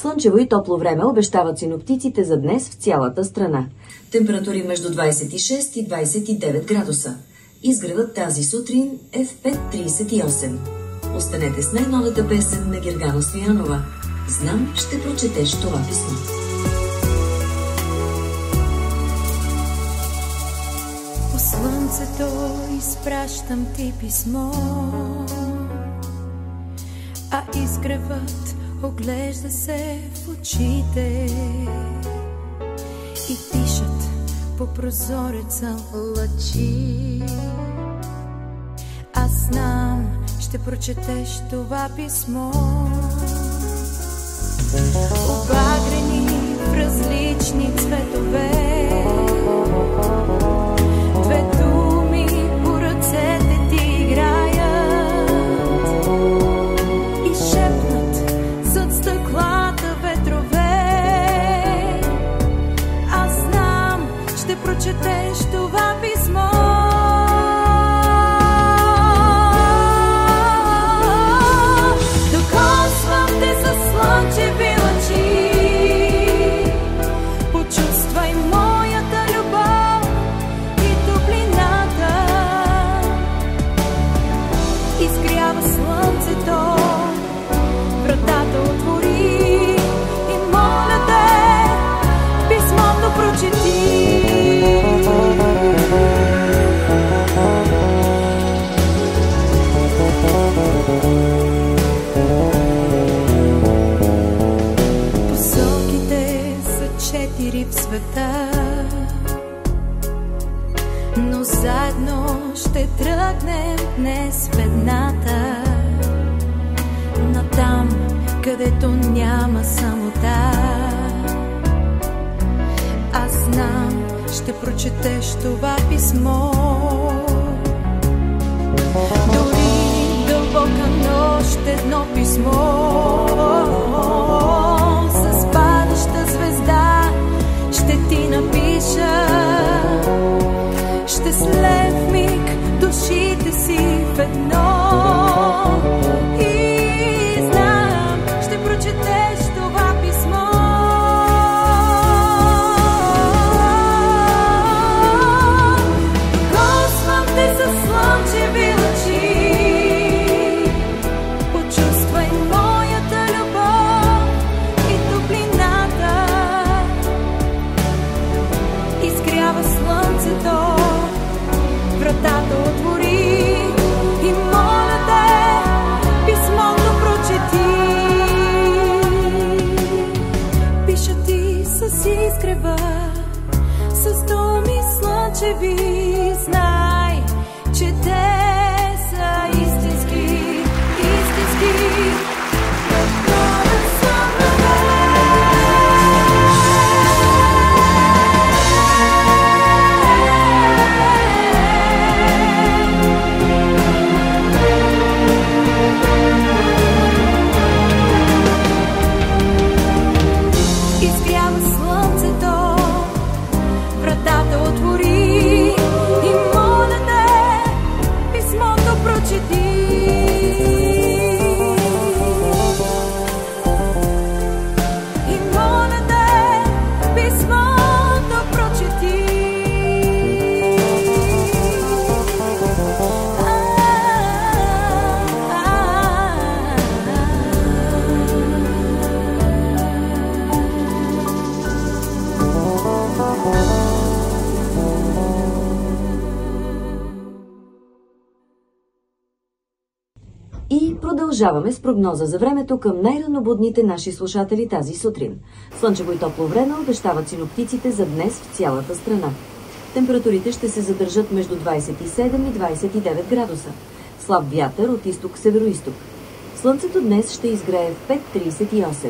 Слънчево и топло време обещават синоптиците за днес в цялата страна. Температури между 26 и 29 градуса. Изгревът тази сутрин е в 5:38. Останете с най-новата песен на Гергана Стоянова. Знам, ще прочетеш това писмо. По слънцето изпращам ти писмо, а изгревът оглежда се в очите и дишат по прозореца лъчи. Аз знам, ще прочетеш това писмо. Обагрени в различни цветове, две думи по ръцете ти играят и шепнат зад стъклата ветрове. Аз знам, ще прочетеш това писмо. Докосвам те със слънчеви лъчи, почувствай моята любов и топлината. Изгрява слънцето, вратата отвори и моля те, писмото прочети. Посоките са 4 в света, но заедно ще тръгнем днес в едната, натам, където няма самота. Аз знам, ще прочетеш това писмо. Дори дълбока нощ едно писмо с падаща звезда ще ти напиша. Ще слея в миг душите си в едно и знам, ще прочетеш това писмо. Докосвам те със слънчеви лъчи, почувствай моята любов и топлината. Изгрява слънцето, вратата отвори и моля те, писмото прочети. Пиша ти с изгрева, с думи слънчеви, знай, че те са истински, истински. Изгрява слънцето, вратата отвори и моля те, писмото прочети. И моля те, писмото прочети. И продължаваме с прогноза за времето към най-ранобудните наши слушатели тази сутрин. Слънчево и топло време обещават синоптиците за днес в цялата страна. Температурите ще се задържат между 27 и 29 градуса. Слаб вятър от изток-североизток. Слънцето днес ще изгрее в 5:38.